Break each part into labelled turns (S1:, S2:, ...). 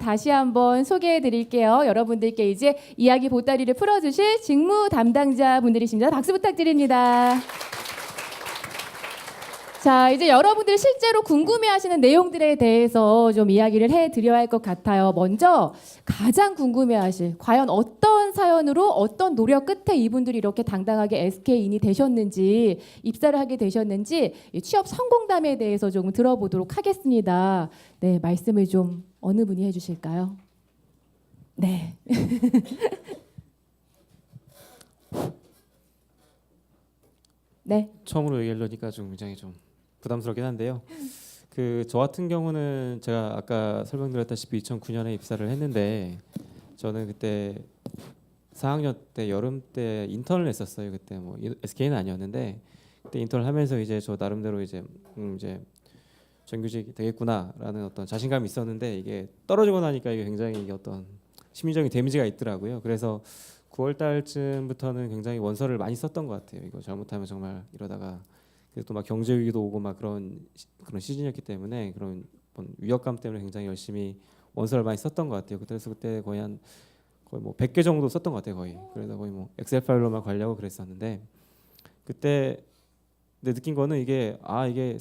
S1: 다시 한번 소개해 드릴게요. 여러분들께 이제 이야기 보따리를 풀어주실 직무 담당자 분들이십니다. 박수 부탁드립니다. 자, 이제 여러분들이 실제로 궁금해하시는 내용들에 대해서 좀 이야기를 해드려야 할 것 같아요. 먼저 가장 궁금해하실 과연 어떤 사연으로 어떤 노력 끝에 이분들이 이렇게 당당하게 SK인이 되셨는지, 입사를 하게 되셨는지 이 취업 성공담에 대해서 조금 들어보도록 하겠습니다. 네, 말씀을 좀 어느 분이 해주실까요? 네. 네.
S2: 처음으로 얘기하려니까 좀 굉장히 좀 부담스럽긴 한데요. 저 같은 경우는 제가 아까 설명드렸다시피 2009년에 입사를 했는데 저는 그때 4학년 때 여름 때 인턴을 했었어요. 그때 뭐 SK는 아니었는데 그때 인턴을 하면서 이제 저 나름대로 이제 정규직이 되겠구나라는 어떤 자신감이 있었는데 이게 떨어지고 나니까 이게 굉장히 이게 어떤 심리적인 데미지가 있더라고요. 그래서 9월 달쯤부터는 굉장히 원서를 많이 썼던 것 같아요. 이거 잘못하면 정말 이러다가 또 막 경제 위기도 오고 막 그런 시즌이었기 때문에 그런 위협감 때문에 굉장히 열심히 원서를 많이 썼던 것 같아요. 그래서 그때 거의 뭐 100개 정도 썼던 것 같아요. 그래서 거의 뭐 엑셀 파일로만 관리하고 그랬었는데 그때 근데 느낀 거는 이게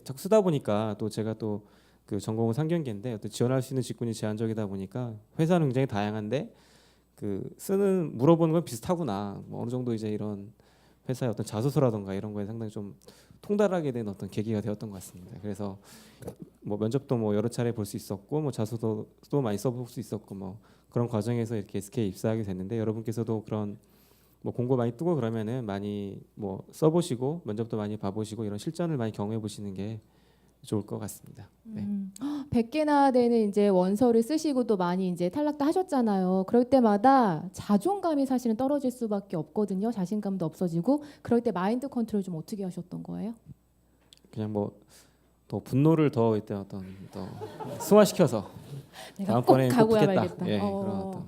S2: 자꾸 쓰다 보니까 또 제가 또 그 전공은 상경계인데 어떤 지원할 수 있는 직군이 제한적이다 보니까 회사는 굉장히 다양한데 물어보는 건 비슷하구나. 뭐 어느 정도 이제 이런 회사의 어떤 자소서라던가 이런 거에 상당히 좀 통달하게 된 어떤 계기가 되었던 것 같습니다. 그래서 뭐 면접도 뭐 여러 차례 볼 수 있었고 뭐 자소서도 많이 써볼 수 있었고 뭐 그런 과정에서 이렇게 SK 입사하게 됐는데 여러분께서도 그런 뭐 공고 많이 뜨고 그러면은 많이 뭐 써보시고 면접도 많이 봐보시고 이런 실전을 많이 경험해 보시는 게 좋을 것 같습니다. 네.
S1: 100개나 되는 이제 원서를 쓰시고 또 많이 이제 탈락도 하셨잖아요. 그럴 때마다 자존감이 사실은 떨어질 수밖에 없거든요. 자신감도 없어지고 그럴 때 마인드 컨트롤 좀 어떻게 하셨던 거예요?
S2: 그냥 뭐 더 분노를 더 승화시켜서 다음번에 꼭
S1: 가고야
S2: 붙겠다.
S1: 말겠다.
S2: 예, 그런 어떤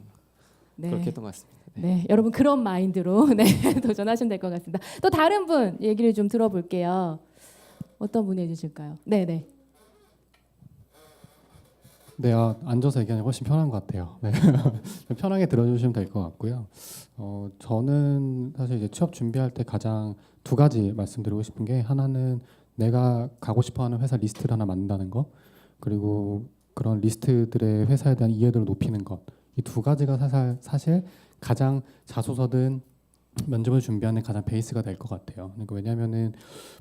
S1: 네.
S2: 그렇게 했던 것 같습니다.
S1: 네, 여러분 그런 마인드로 네, 도전하시면 될 것 같습니다. 또 다른 분 얘기를 좀 들어볼게요. 어떤 분이 해주실까요? 네네.
S3: 네, 앉아서 얘기하는 게 훨씬 편한 것 같아요. 네. 편하게 들어주시면 될 것 같고요. 저는 사실 이제 취업 준비할 때 가장 두 가지 말씀드리고 싶은 게 하나는 내가 가고 싶어하는 회사 리스트를 하나 만든다는 거, 그리고 그런 리스트들의 회사에 대한 이해도를 높이는 것. 이 두 가지가 사실 가장 자소서든 면접을 준비하는 가장 베이스가 될 것 같아요. 그러니까 왜냐하면은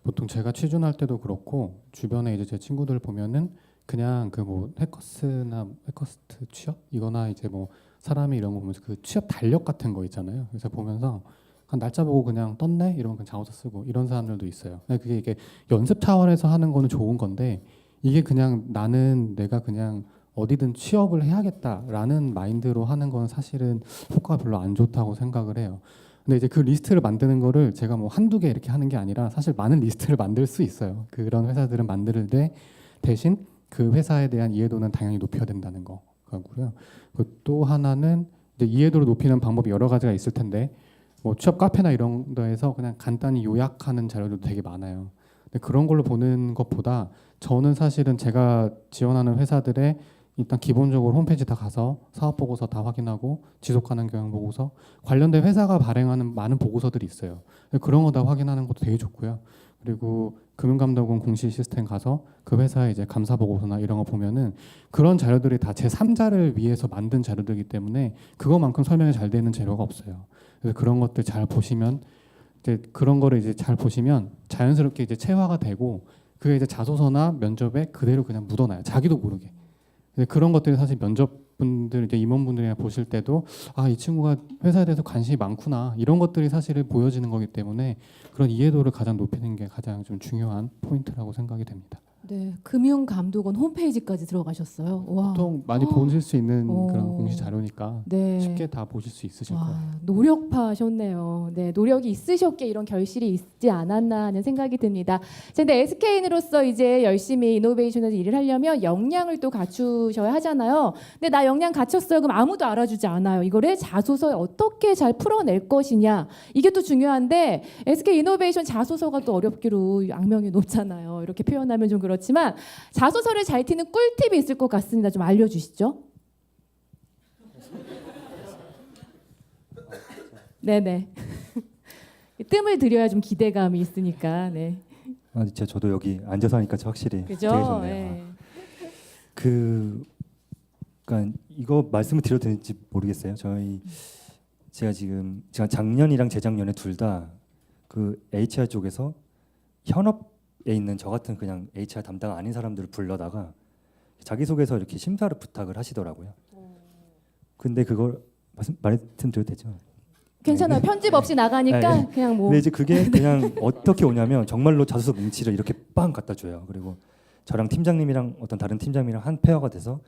S3: 보통 제가 취준할 때도 그렇고 주변에 이제 제 친구들 보면은 그냥 그 뭐 해커스트 취업 이거나 이제 뭐 사람이 이런 거 보면서 그 취업 달력 같은 거 있잖아요. 그래서 보면서 한 날짜 보고 그냥 떴네 이러면 그냥 자소서 쓰고 이런 사람들도 있어요. 그게 이게 연습 차원에서 하는 거는 좋은 건데 이게 그냥 내가 그냥 어디든 취업을 해야겠다라는 마인드로 하는 건 사실은 효과가 별로 안 좋다고 생각을 해요. 근데 이제 그 리스트를 만드는 거를 제가 뭐 한두 개 이렇게 하는 게 아니라 사실 많은 리스트를 만들 수 있어요. 그런 회사들은 만들 때 대신 그 회사에 대한 이해도는 당연히 높여야 된다는 거고요. 또 하나는 이제 이해도를 높이는 방법이 여러 가지가 있을 텐데 뭐 취업 카페나 이런 데에서 그냥 간단히 요약하는 자료들도 되게 많아요. 근데 그런 걸로 보는 것보다 저는 사실은 제가 지원하는 회사들의 일단 기본적으로 홈페이지 다 가서 사업 보고서 다 확인하고 지속 가능 경영 보고서 관련된 회사가 발행하는 많은 보고서들이 있어요. 그런 거 다 확인하는 것도 되게 좋고요. 그리고 금융감독원 공시 시스템 가서 그 회사의 이제 감사 보고서나 이런 거 보면은 그런 자료들이 다 제3자를 위해서 만든 자료들이기 때문에 그거만큼 설명이 잘 되는 자료가 없어요. 그래서 그런 것들 잘 보시면 이제 그런 거를 이제 잘 보시면 자연스럽게 이제 체화가 되고 그게 이제 자소서나 면접에 그대로 그냥 묻어나요. 자기도 모르게. 그런 것들이 사실 면접분들 이제 임원분들이나 보실 때도 이 친구가 회사에 대해서 관심이 많구나 이런 것들이 사실은 보여지는 거기 때문에 그런 이해도를 가장 높이는 게 가장 좀 중요한 포인트라고 생각이 됩니다.
S1: 네, 금융감독원 홈페이지까지 들어가셨어요. 와.
S3: 보통 많이 보실 수 있는 그런 공시 자료니까
S1: 네.
S3: 쉽게 다 보실 수 있으실 거예요.
S1: 노력파셨네요. 네, 노력이 있으셨기에 이런 결실이 있지 않았나 하는 생각이 듭니다. 근데 SK인으로서 이제 열심히 이노베이션에서 일을 하려면 역량을 또 갖추셔야 하잖아요. 근데 나 역량 갖췄어요. 그럼 아무도 알아주지 않아요. 이거를 자소서에 어떻게 잘 풀어낼 것이냐. 이게 또 중요한데 SK 이노베이션 자소서가 또 어렵기로 악명이 높잖아요. 이렇게 표현하면 좀 그렇지만 자소서를 잘 튀는 꿀팁이 있을 것 같습니다. 좀 알려주시죠. 네네. 뜸을 들여야 좀 기대감이 있으니까. 네.
S4: 아, 진짜 저도 여기 앉아서 하니까 확실히
S1: 그죠?
S4: 되게 좋네요.
S1: 네.
S4: 그러니까 이거 말씀을 드려도 되는지 모르겠어요. 제가 작년이랑 재작년에 둘 다 그 HR 쪽에서 현업에 있는 저 같은 그냥 HR 담당 아닌 사람들을 불러다가 자기소개서 이렇게 심사를 부탁을 하시더라고요. 근데 그걸 말씀드려도 되죠?
S1: 괜찮아요. 편집 없이 나가니까
S4: 네.
S1: 그냥 뭐.
S4: 근데 이제 그게 그냥 어떻게 오냐면 정말로 자소서 뭉치를 이렇게 빵 갖다 줘요. 그리고 저랑 팀장님이랑 어떤 다른 팀장님이랑 한 페어가 돼서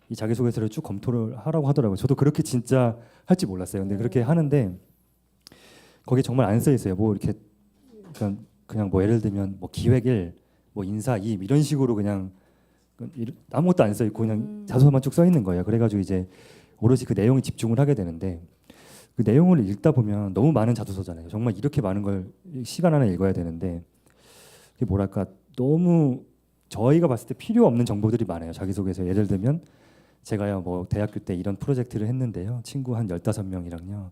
S4: 이 자기소개서를 쭉 검토를 하라고 하더라고요. 저도 그렇게 진짜 할지 몰랐어요. 근데 그렇게 하는데 거기에 정말 안 써 있어요. 뭐 이렇게 그냥 뭐 예를 들면 뭐 기획 1, 뭐 인사 2 이런 식으로 그냥 아무것도 안 써 있고 그냥 자소서만 쭉 써 있는 거예요. 그래가지고 이제 오롯이 그 내용에 집중을 하게 되는데 그 내용을 읽다 보면 너무 많은 자소서잖아요. 정말 이렇게 많은 걸 시간 안에 읽어야 되는데 그게 뭐랄까 너무 저희가 봤을 때 필요 없는 정보들이 많아요. 자기소개서 예를 들면 제가요 뭐 대학교 때 이런 프로젝트를 했는데요. 친구 한 15명이랑요.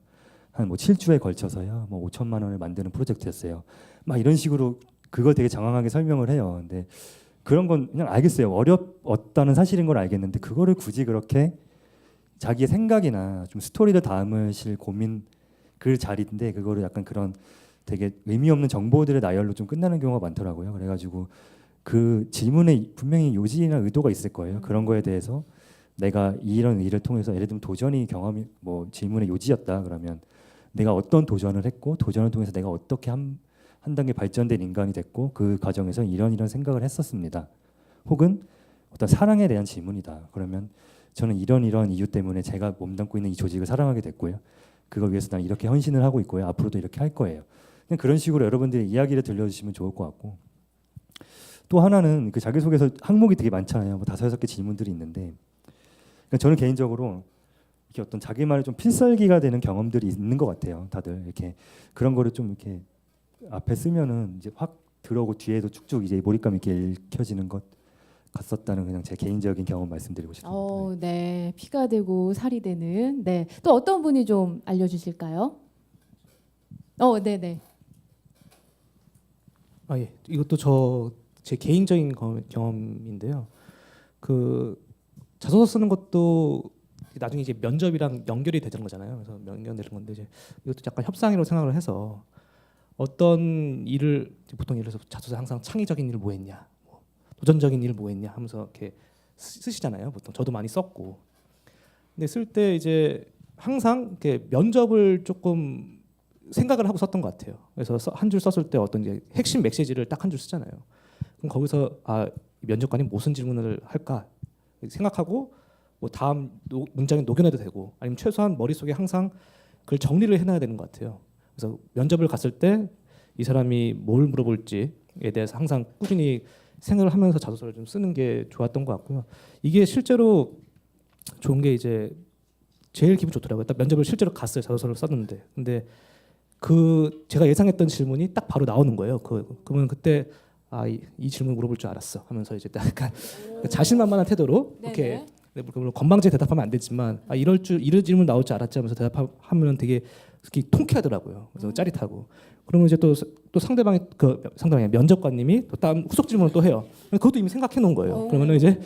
S4: 한 뭐 7주에 걸쳐서요. 뭐 5천만 원을 만드는 프로젝트였어요. 막 이런 식으로 그걸 되게 장황하게 설명을 해요. 근데 그런 건 그냥 알겠어요. 어렵다는 사실인 걸 알겠는데 그거를 굳이 그렇게 자기의 생각이나 좀 스토리를 담으실 고민 그 자리인데 그거를 약간 그런 되게 의미 없는 정보들의 나열로 좀 끝나는 경우가 많더라고요. 그래가지고 그 질문에 분명히 요지나 의도가 있을 거예요. 그런 거에 대해서 내가 이런 일을 통해서 예를 들면 도전이 경험이 뭐 질문의 요지였다 그러면 내가 어떤 도전을 했고 도전을 통해서 내가 어떻게 한 단계 발전된 인간이 됐고 그 과정에서 이런 생각을 했었습니다. 혹은 어떤 사랑에 대한 질문이다. 그러면 저는 이런 이유 때문에 제가 몸담고 있는 이 조직을 사랑하게 됐고요. 그걸 위해서 난 이렇게 헌신을 하고 있고요. 앞으로도 이렇게 할 거예요. 그냥 그런 식으로 여러분들이 이야기를 들려주시면 좋을 것 같고 또 하나는 그 자기소개서 항목이 되게 많잖아요. 뭐 5-6개 질문들이 있는데 그러니까 저는 개인적으로 이렇게 어떤 자기만의 좀 필살기가 되는 경험들이 있는 것 같아요. 다들 이렇게 그런 거를 좀 이렇게 앞에 쓰면은 이제 확 들어오고 뒤에도 쭉쭉 이제 몰입감 있게 읽혀지는 것 같았다는 그냥 제 개인적인 경험 말씀드리고 싶습니다.
S1: 네. 피가 되고 살이 되는. 네. 또 어떤 분이 좀 알려주실까요? 네네.
S5: 예. 이것도 제 개인적인 경험인데요. 그 자소서 쓰는 것도 나중에 이제 면접이랑 연결이 되는 거잖아요. 그래서 연결되는 건데 이제 이것도 약간 협상이라고 생각을 해서 어떤 일을 보통 예를 들어서 자소서 항상 창의적인 일을 뭐 했냐, 뭐 도전적인 일을 뭐 했냐 하면서 이렇게 쓰시잖아요. 보통 저도 많이 썼고. 근데 쓸 때 이제 항상 이렇게 면접을 조금 생각을 하고 썼던 것 같아요. 그래서 한 줄 썼을 때 어떤 이제 핵심 메시지를 딱 한 줄 쓰잖아요. 그럼 거기서 면접관이 무슨 질문을 할까 생각하고 뭐 다음 문장에 녹여내도 되고 아니면 최소한 머릿속에 항상 그걸 정리를 해놔야 되는 것 같아요. 그래서 면접을 갔을 때 이 사람이 뭘 물어볼지에 대해서 항상 꾸준히 생각을 하면서 자소서를 좀 쓰는 게 좋았던 것 같고요. 이게 실제로 좋은 게 이제 제일 기분 좋더라고요. 딱 면접을 실제로 갔어요. 자소서를 썼는데 근데 그 제가 예상했던 질문이 딱 바로 나오는 거예요. 그러면 그때 이 질문 물어볼 줄 알았어 하면서 이제 약간 자신만만한 태도로 이렇게 물론 건방지게 대답하면 안 되지만 이런 질문 나올 줄 알았지 하면서 대답하면 되게 통쾌하더라고요. 그래서 짜릿하고 그러면 이제 또 상대방의 면접관님이 또 다음 후속 질문을 또 해요. 그것도 이미 생각해 놓은 거예요. 그러면은 이제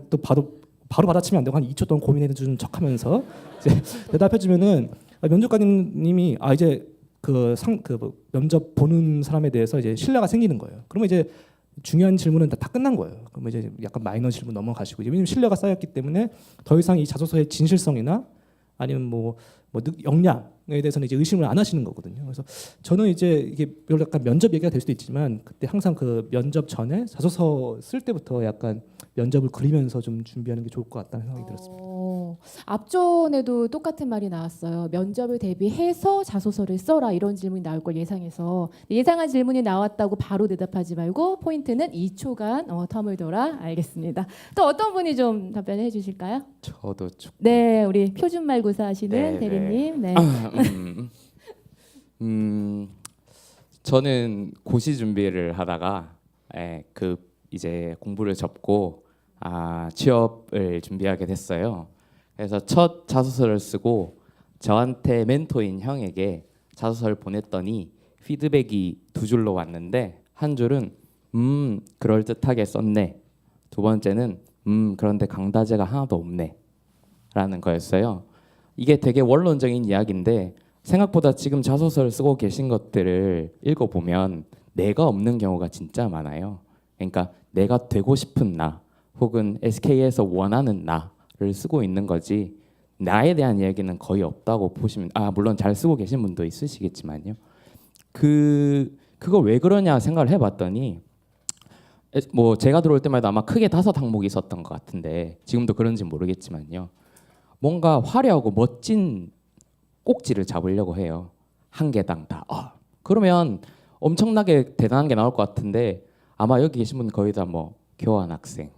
S5: 또 바로 받아치면 안 되고 한 2초 동안 고민해 주는 척하면서 이제 대답해주면은 면접관님이 이제 뭐 면접 보는 사람에 대해서 이제 신뢰가 생기는 거예요. 그러면 이제 중요한 질문은 다 끝난 거예요. 그러면 이제 약간 마이너 질문 넘어가시고 왜냐면 신뢰가 쌓였기 때문에 더 이상 이 자소서의 진실성이나 아니면 뭐 역량에 대해서는 이제 의심을 안 하시는 거거든요. 그래서 저는 이제 이게 약간 면접 얘기가 될 수도 있지만 그때 항상 그 면접 전에 자소서 쓸 때부터 약간 면접을 그리면서 좀 준비하는 게 좋을 것 같다는 생각이 들었습니다.
S1: 앞전에도 똑같은 말이 나왔어요. 면접을 대비해서 자소서를 써라 이런 질문이 나올 걸 예상해서 예상한 질문이 나왔다고 바로 대답하지 말고 포인트는 2초간 텀을 둬라. 알겠습니다. 또 어떤 분이 좀 답변해 주실까요?
S6: 저도
S1: 네, 우리 표준말고사 하시는
S6: 네,
S1: 대리님. 네.
S6: 저는 고시 준비를 하다가 이제 공부를 접고 취업을 준비하게 됐어요. 그래서 첫 자소서를 쓰고 저한테 멘토인 형에게 자소서를 보냈더니 피드백이 두 줄로 왔는데 한 줄은 그럴듯하게 썼네. 두 번째는 그런데 강다제가 하나도 없네. 라는 거였어요. 이게 되게 원론적인 이야기인데 생각보다 지금 자소서를 쓰고 계신 것들을 읽어보면 내가 없는 경우가 진짜 많아요. 그러니까 내가 되고 싶은 나 혹은 SK에서 원하는 나를 쓰고 있는 거지 나에 대한 이야기는 거의 없다고 보시면 물론 잘 쓰고 계신 분도 있으시겠지만요. 그거 왜 그러냐 생각을 해봤더니 뭐 제가 들어올 때마다 아마 크게 5항목이 있었던 것 같은데 지금도 그런지 모르겠지만요. 뭔가 화려하고 멋진 꼭지를 잡으려고 해요. 한 개당 다. 그러면 엄청나게 대단한 게 나올 것 같은데 아마 여기 계신 분 거의 다 뭐 교환학생,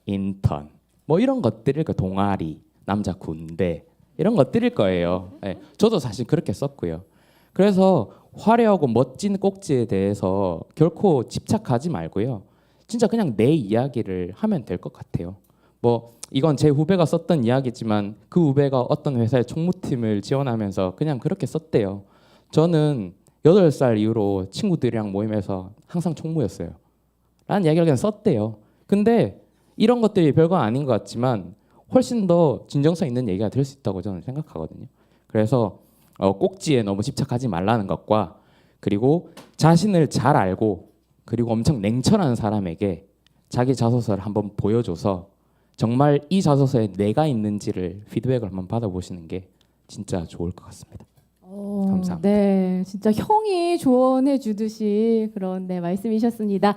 S6: 인턴, 뭐 이런 것들일 거 동아리, 남자 군대 이런 것들일 거예요. 네, 저도 사실 그렇게 썼고요. 그래서 화려하고 멋진 꼭지에 대해서 결코 집착하지 말고요. 진짜 그냥 내 이야기를 하면 될 것 같아요. 뭐 이건 제 후배가 썼던 이야기지만 그 후배가 어떤 회사의 총무팀을 지원하면서 그냥 그렇게 썼대요. 저는 8살 이후로 친구들이랑 모임에서 항상 총무였어요. 라는 이야기를 그냥 썼대요. 근데 이런 것들이 별거 아닌 것 같지만 훨씬 더 진정성 있는 얘기가 될 수 있다고 저는 생각하거든요. 그래서 꼭지에 너무 집착하지 말라는 것과 그리고 자신을 잘 알고 그리고 엄청 냉철한 사람에게 자기 자소서를 한번 보여줘서 정말 이 자소서에 내가 있는지를 피드백을 한번 받아보시는 게 진짜 좋을 것 같습니다. 감사합니다.
S1: 네, 진짜 형이 조언해 주듯이 그런 말씀이셨습니다.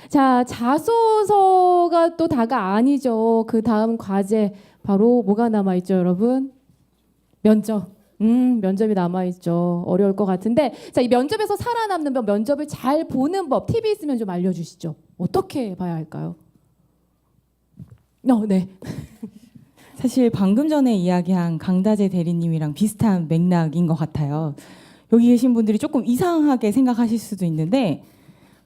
S1: 자, 자소서가 또 다가 아니죠. 그 다음 과제 바로 뭐가 남아 있죠, 여러분? 면접. 면접이 남아 있죠. 어려울 것 같은데, 자, 이 면접에서 살아남는 법, 면접을 잘 보는 법, 팁이 있으면 좀 알려주시죠. 어떻게 봐야 할까요? 네.
S7: 사실 방금 전에 이야기한 강다재 대리님이랑 비슷한 맥락인 것 같아요. 여기 계신 분들이 조금 이상하게 생각하실 수도 있는데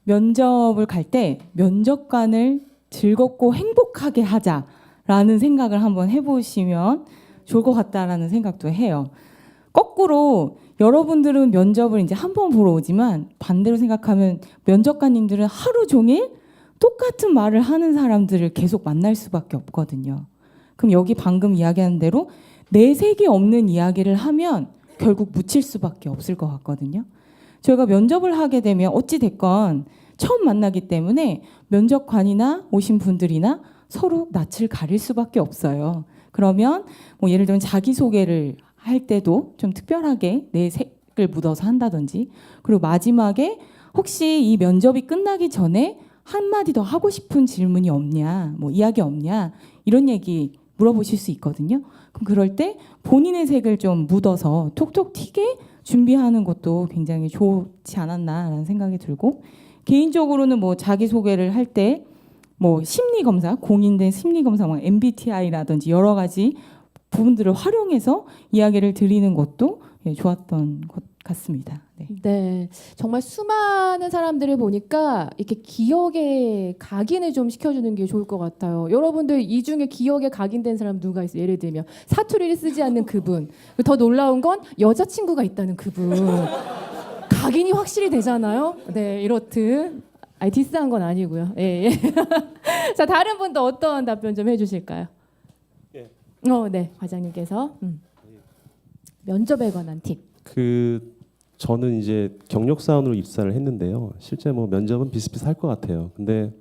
S7: 면접을 갈 때 면접관을 즐겁고 행복하게 하자라는 생각을 한번 해보시면 좋을 것 같다라는 생각도 해요. 거꾸로 여러분들은 면접을 이제 한 번 보러 오지만 반대로 생각하면 면접관님들은 하루 종일 똑같은 말을 하는 사람들을 계속 만날 수밖에 없거든요. 그럼 여기 방금 이야기한 대로 내색이 없는 이야기를 하면 결국 묻힐 수밖에 없을 것 같거든요. 저희가 면접을 하게 되면 어찌 됐건 처음 만나기 때문에 면접관이나 오신 분들이나 서로 낯을 가릴 수밖에 없어요. 그러면 뭐 예를 들면 자기소개를 할 때도 좀 특별하게 내색을 묻어서 한다든지, 그리고 마지막에 혹시 이 면접이 끝나기 전에 한마디 더 하고 싶은 질문이 없냐, 뭐 이야기 없냐, 이런 얘기 물어보실 수 있거든요. 그럼 그럴 때 본인의 색을 좀 묻어서 톡톡 튀게 준비하는 것도 굉장히 좋지 않았나라는 생각이 들고, 개인적으로는 뭐 자기소개를 할 때 뭐 심리검사, 공인된 심리검사, 뭐 MBTI라든지 여러 가지 부분들을 활용해서 이야기를 드리는 것도 좋았던 것 같습니다. 네.
S1: 네, 정말 수많은 사람들을 보니까 이렇게 기억에 각인을 좀 시켜주는 게 좋을 것 같아요. 여러분들 이 중에 기억에 각인된 사람 누가 있어요? 예를 들면 사투리를 쓰지 않는 그분. 더 놀라운 건 여자친구가 있다는 그분. 각인이 확실히 되잖아요. 네, 이렇듯. 디스한 건 아니고요. 예. 자, 다른 분도 어떤 답변 좀 해주실까요? 네, 과장님께서 면접에 관한 팁.
S8: 저는 이제 경력사원으로 입사를 했는데요. 실제 뭐 면접은 비슷비슷할 것 같아요. 근데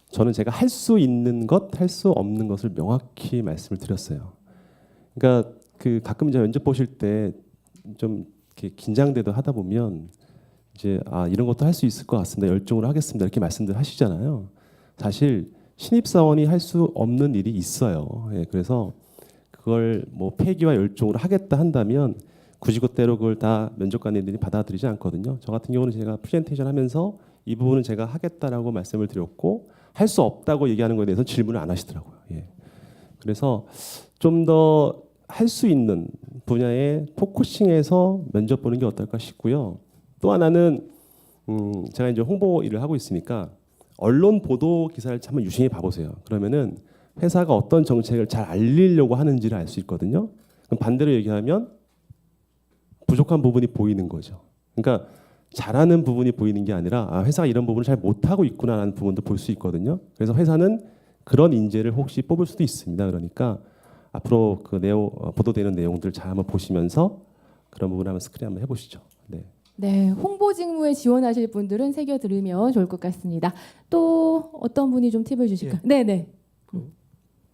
S8: 저는 제가 할 수 있는 것, 할 수 없는 것을 명확히 말씀을 드렸어요. 그러니까 가끔 이제 면접 보실 때 좀 이렇게 긴장되도 하다 보면 이제 이런 것도 할 수 있을 것 같습니다. 열정으로 하겠습니다. 이렇게 말씀들 하시잖아요. 사실 신입사원이 할 수 없는 일이 있어요. 그래서 그걸 뭐 패기와 열정으로 하겠다 한다면 굳이 그대로 그걸 다 면접관님들이 받아들이지 않거든요. 저 같은 경우는 제가 프레젠테이션 하면서 이 부분은 제가 하겠다라고 말씀을 드렸고 할 수 없다고 얘기하는 것에 대해서 질문을 안 하시더라고요. 그래서 좀 더 할 수 있는 분야에 포커싱해서 면접 보는 게 어떨까 싶고요. 또 하나는 제가 이제 홍보 일을 하고 있으니까 언론 보도 기사를 한번 유심히 봐보세요. 그러면은 회사가 어떤 정책을 잘 알리려고 하는지를 알 수 있거든요. 그럼 반대로 얘기하면 부족한 부분이 보이는 거죠. 그러니까 잘하는 부분이 보이는 게 아니라 회사가 이런 부분을 잘 못하고 있구나라는 부분도 볼 수 있거든요. 그래서 회사는 그런 인재를 혹시 뽑을 수도 있습니다. 그러니까 앞으로 그 보도되는 내용들 잘 한번 보시면서 그런 부분 한번 스크린 한번 해보시죠. 네.
S1: 네, 홍보 직무에 지원하실 분들은 새겨 들으면 좋을 것 같습니다. 또 어떤 분이 좀 팁을 주실까요? 네, 네.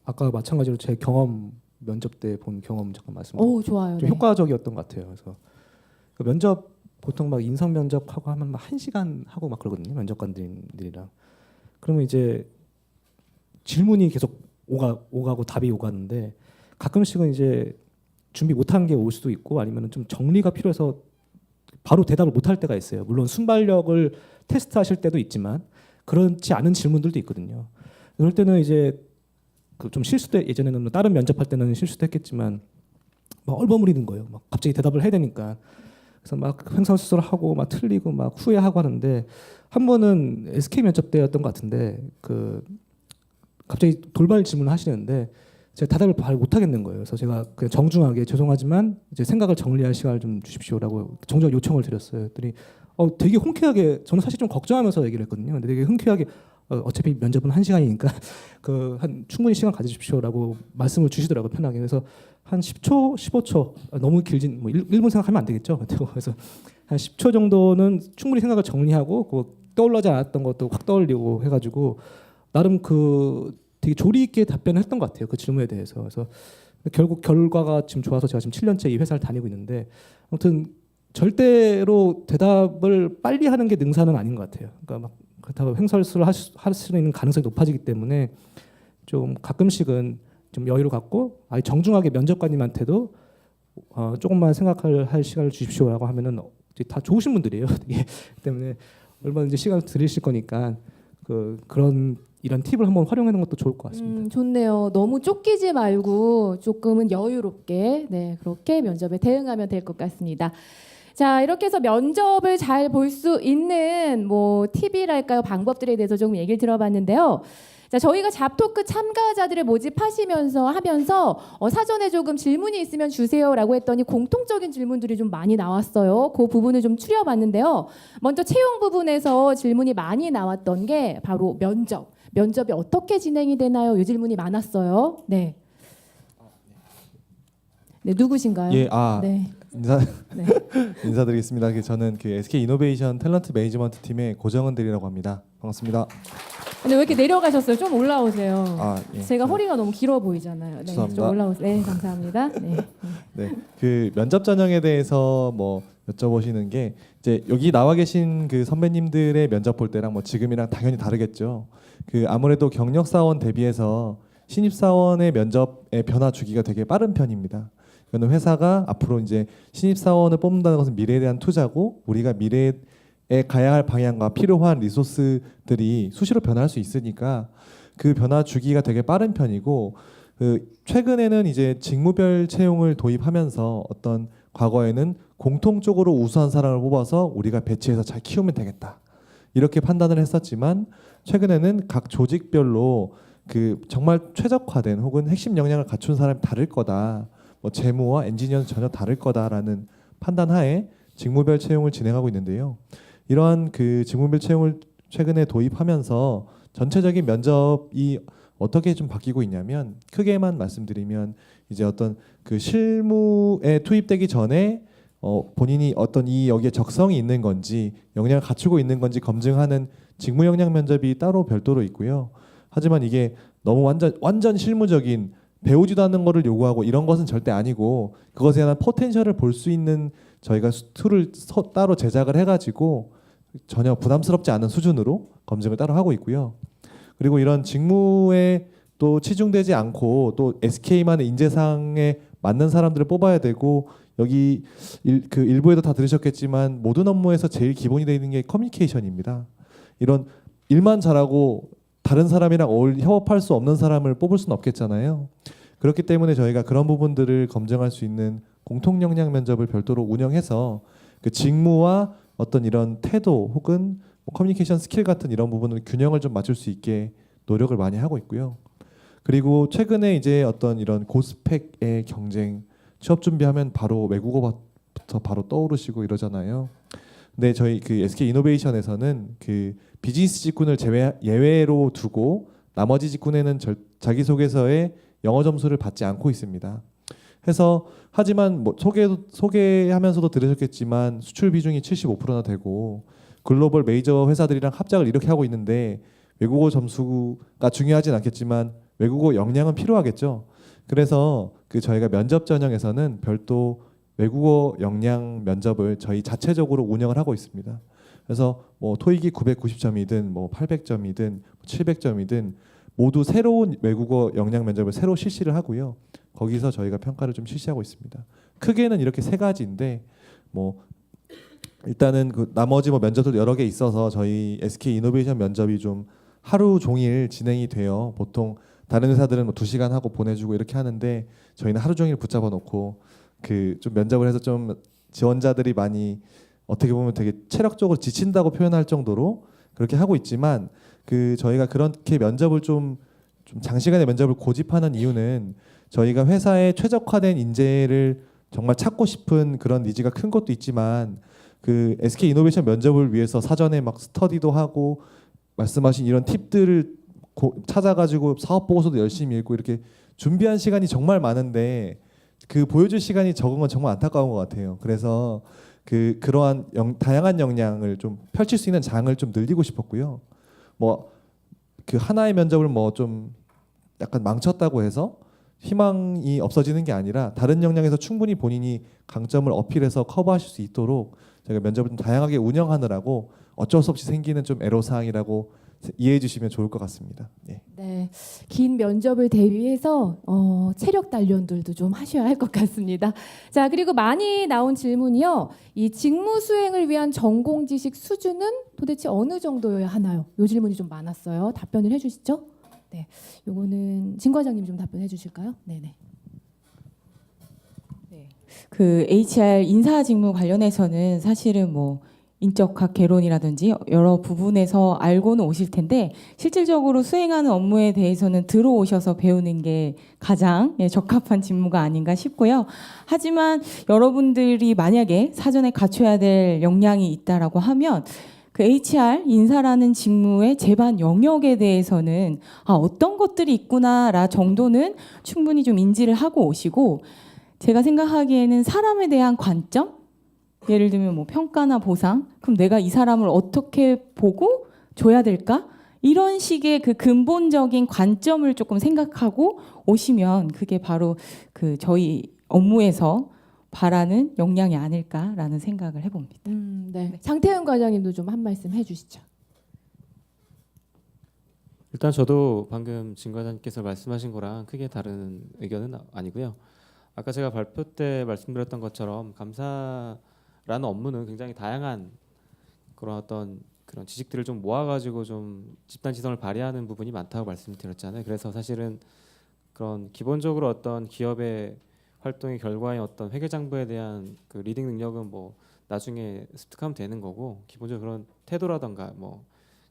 S5: 아까 마찬가지로 제 경험 면접 때 본 경험 잠깐 말씀드릴게요.
S1: 오, 좋아요.
S5: 좀
S1: 네.
S5: 효과적이었던 것 같아요. 그래서 그 면접 보통 막 인성 면접하고 하면 막 1시간 하고 막 그러거든요. 면접관들이랑. 그러면 이제 질문이 계속 오가고 답이 오가는데 가끔씩은 이제 준비 못한 게 올 수도 있고 아니면 좀 정리가 필요해서 바로 대답을 못할 때가 있어요. 물론 순발력을 테스트하실 때도 있지만 그렇지 않은 질문들도 있거든요. 그럴 때는 이제 그 좀 실수도 예전에는 다른 면접할 때는 실수도 했겠지만 막 얼버무리는 거예요. 막 갑자기 대답을 해야 되니까. 그래서 막 횡설수설하고 막 틀리고 막 후회하고 하는데 한 번은 SK 면접 때였던 것 같은데 그 갑자기 돌발 질문을 하시는데 제가 대답을 잘 못하겠는 거예요. 그래서 제가 그냥 정중하게 죄송하지만 이제 생각을 정리할 시간을 좀 주십시오라고 정정 요청을 드렸어요. 그랬더니 되게 흔쾌하게 저는 사실 좀 걱정하면서 얘기를 했거든요. 근데 되게 흔쾌하게 어차피 면접은 1시간이니까 한 충분히 시간 가지십시오라고 말씀을 주시더라고요. 편하게. 그래서 한 10초, 15초 너무 길진 뭐 1분 생각하면 안 되겠죠. 그래서 한 10초 정도는 충분히 생각을 정리하고 그 떠올라지 않았던 것도 확 떠올리고 해가지고 나름 그 되게 조리 있게 답변을 했던 것 같아요. 그 질문에 대해서. 그래서 결국 결과가 지금 좋아서 제가 지금 7년째 이 회사를 다니고 있는데 아무튼 절대로 대답을 빨리 하는 게 능사는 아닌 것 같아요. 그러니까 막 그렇다고 횡설수를 할 수 있는 가능성이 높아지기 때문에 좀 가끔씩은 좀 여유를 갖고 아예 정중하게 면접관님한테도 조금만 생각할 시간을 주십시오라고 하면은 다 좋으신 분들이에요. 되게. 때문에 얼마든지 시간 드리실 거니까 그런 이런 팁을 한번 활용하는 것도 좋을 것 같습니다.
S1: 좋네요. 너무 쫓기지 말고 조금은 여유롭게 그렇게 면접에 대응하면 될 것 같습니다. 자, 이렇게 해서 면접을 잘 볼 수 있는 뭐 팁이랄까요, 방법들에 대해서 조금 얘기를 들어봤는데요. 자, 저희가 잡토크 참가자들을 모집하시면서 사전에 조금 질문이 있으면 주세요라고 했더니 공통적인 질문들이 좀 많이 나왔어요. 그 부분을 좀 추려봤는데요. 먼저 채용 부분에서 질문이 많이 나왔던 게 바로 면접이 어떻게 진행이 되나요? 이 질문이 많았어요. 네. 네, 누구신가요?
S9: 예,
S1: 네.
S9: 인사드리겠습니다. 저는 그 SK 이노베이션 탤런트 매니지먼트 팀의 고정은 대리라고 합니다. 반갑습니다.
S1: 근데 왜 이렇게 내려가셨어요? 좀 올라오세요.
S9: 예.
S1: 제가 허리가 너무 길어 보이잖아요. 네,
S9: 죄송합니다.
S1: 좀 올라오세요. 네, 감사합니다. 네.
S9: 네, 그 면접 전형에 대해서 뭐 여쭤보시는 게 이제 여기 나와 계신 그 선배님들의 면접 볼 때랑 뭐 지금이랑 당연히 다르겠죠. 그 아무래도 경력 사원 대비해서 신입 사원의 면접의 변화 주기가 되게 빠른 편입니다. 이거는 회사가 앞으로 이제 신입 사원을 뽑는다는 것은 미래에 대한 투자고 우리가 미래에 가야 할 방향과 필요한 리소스들이 수시로 변할 수 있으니까 그 변화 주기가 되게 빠른 편이고 최근에는 이제 직무별 채용을 도입하면서 어떤 과거에는 공통적으로 우수한 사람을 뽑아서 우리가 배치해서 잘 키우면 되겠다 이렇게 판단을 했었지만 최근에는 각 조직별로 그 정말 최적화된 혹은 핵심 역량을 갖춘 사람이 다를 거다. 뭐 재무와 엔지니어는 전혀 다를 거다라는 판단하에 직무별 채용을 진행하고 있는데요. 이러한 그 직무별 채용을 최근에 도입하면서 전체적인 면접이 어떻게 좀 바뀌고 있냐면 크게만 말씀드리면 이제 어떤 그 실무에 투입되기 전에 본인이 어떤 여기에 적성이 있는 건지 역량을 갖추고 있는 건지 검증하는 직무 역량 면접이 따로 별도로 있고요. 하지만 이게 너무 완전 실무적인 배우지도 않는 거를 요구하고 이런 것은 절대 아니고 그것에 대한 포텐셜을 볼 수 있는 저희가 툴을 따로 제작을 해가지고 전혀 부담스럽지 않은 수준으로 검증을 따로 하고 있고요. 그리고 이런 직무에 또 치중되지 않고 또 SK만의 인재상에 맞는 사람들을 뽑아야 되고 여기 그 일부에도 다 들으셨겠지만 모든 업무에서 제일 기본이 되어 있는 게 커뮤니케이션입니다. 이런 일만 잘하고 다른 사람이랑 협업할 수 없는 사람을 뽑을 수는 없겠잖아요. 그렇기 때문에 저희가 그런 부분들을 검증할 수 있는 공통 역량 면접을 별도로 운영해서 그 직무와 어떤 이런 태도 혹은 커뮤니케이션 스킬 같은 이런 부분을 균형을 좀 맞출 수 있게 노력을 많이 하고 있고요. 그리고 최근에 이제 어떤 이런 고스펙의 경쟁 취업 준비하면 바로 외국어부터 부터 바로 떠오르시고 이러잖아요. 근데 저희 그 SK 이노베이션에서는 그 비즈니스 직군을 예외로 두고 나머지 직군에는 자기소개서에 영어 점수를 받지 않고 있습니다. 해서 하지만 뭐 소개하면서도 들으셨겠지만 수출 비중이 75%나 되고 글로벌 메이저 회사들이랑 합작을 이렇게 하고 있는데 외국어 점수가 중요하진 않겠지만 외국어 역량은 필요하겠죠. 그래서 그 저희가 면접 전형에서는 별도 외국어 역량 면접을 저희 자체적으로 운영을 하고 있습니다. 그래서 뭐 토익이 990점이든 뭐 800점이든 700점이든 모두 새로운 외국어 역량 면접을 새로 실시를 하고요. 거기서 저희가 평가를 좀 실시하고 있습니다. 크게는 이렇게 세 가지인데 뭐 일단은 그 나머지 뭐 면접도 여러 개 있어서 저희 SK 이노베이션 면접이 좀 하루 종일 진행이 돼요. 보통 다른 회사들은 뭐 2시간 하고 보내주고 이렇게 하는데 저희는 하루 종일 붙잡아 놓고 그 좀 면접을 해서 좀 지원자들이 많이 어떻게 보면 되게 체력적으로 지친다고 표현할 정도로 그렇게 하고 있지만 그 저희가 그렇게 면접을 좀 장시간의 면접을 고집하는 이유는 저희가 회사에 최적화된 인재를 정말 찾고 싶은 그런 니즈가 큰 것도 있지만 그 SK 이노베이션 면접을 위해서 사전에 막 스터디도 하고 말씀하신 이런 팁들을 찾아가지고 사업 보고서도 열심히 읽고 이렇게 준비한 시간이 정말 많은데 그 보여줄 시간이 적은 건 정말 안타까운 것 같아요. 그래서 그러한 다양한 역량을 좀 펼칠 수 있는 장을 좀 늘리고 싶었고요. 뭐 그 하나의 면접을 뭐 좀 약간 망쳤다고 해서 희망이 없어지는 게 아니라 다른 역량에서 충분히 본인이 강점을 어필해서 커버하실 수 있도록 저희가 면접을 좀 다양하게 운영하느라고 어쩔 수 없이 생기는 좀 애로사항이라고 이해해 주시면 좋을 것 같습니다. 네.
S1: 네, 긴 면접을 대비해서 체력 단련들도 좀 하셔야 할 것 같습니다. 자, 그리고 많이 나온 질문이요. 이 직무 수행을 위한 전공 지식 수준은 도대체 어느 정도여야 하나요? 이 질문이 좀 많았어요. 답변을 해주시죠. 네, 요거는 진 과장님 좀 답변해 주실까요? 네네.
S7: 그 HR 인사 직무 관련해서는 사실은 뭐 인적학 개론이라든지 여러 부분에서 알고는 오실 텐데 실질적으로 수행하는 업무에 대해서는 들어오셔서 배우는 게 가장 적합한 직무가 아닌가 싶고요. 하지만 여러분들이 만약에 사전에 갖춰야 될 역량이 있다라고 하면 그 HR 인사라는 직무의 제반 영역에 대해서는 어떤 것들이 있구나라 정도는 충분히 좀 인지를 하고 오시고 제가 생각하기에는 사람에 대한 관점 예를 들면 뭐 평가나 보상 그럼 내가 이 사람을 어떻게 보고 줘야 될까? 이런 식의 그 근본적인 관점을 조금 생각하고 오시면 그게 바로 그 저희 업무에서 바라는 역량이 아닐까라는 생각을 해봅니다.
S1: 네. 장태현 과장님도 좀 한 말씀 해주시죠.
S2: 일단 저도 방금 진 과장님께서 말씀하신 거랑 크게 다른 의견은 아니고요. 아까 제가 발표 때 말씀드렸던 것처럼 감사라는 업무는 굉장히 다양한 그런 어떤 그런 지식들을 좀 모아가지고 좀 집단지성을 발휘하는 부분이 많다고 말씀드렸잖아요. 그래서 사실은 그런 기본적으로 어떤 기업의 활동의 결과의 어떤 회계장부에 대한 그 리딩 능력은 뭐 나중에 습득하면 되는 거고 기본적으로 그런 태도라던가 뭐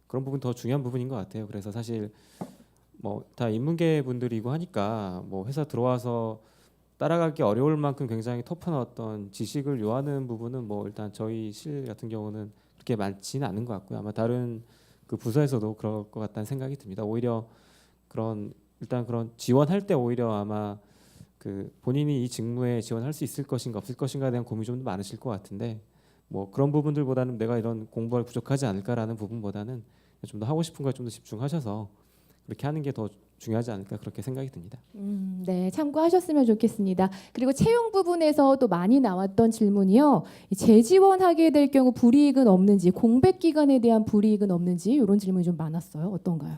S2: 그런 부분 더 중요한 부분인 것 같아요. 그래서 사실 뭐 다 인문계 분들이고 하니까 뭐 회사 들어와서 따라가기 어려울 만큼 굉장히 터프한 어떤 지식을 요하는 부분은 뭐 일단 저희 실 같은 경우는 그렇게 많지는 않은 것 같고요. 아마 다른 그 부서에서도 그럴 것 같다는 생각이 듭니다. 오히려 그런 일단 그런 지원할 때 오히려 아마 그 본인이 이 직무에 지원할 수 있을 것인가 없을 것인가에 대한 고민이 좀 더 많으실 것 같은데 뭐 그런 부분들보다는 내가 이런 공부가 부족하지 않을까라는 부분보다는 좀 더 하고 싶은 거에 좀 더 집중하셔서 그렇게 하는 게 더 중요하지 않을까 그렇게 생각이 듭니다.
S1: 네, 참고하셨으면 좋겠습니다. 그리고 채용 부분에서 또 많이 나왔던 질문이요. 재지원하게 될 경우 불이익은 없는지, 공백 기간에 대한 불이익은 없는지 이런 질문이 좀 많았어요. 어떤가요?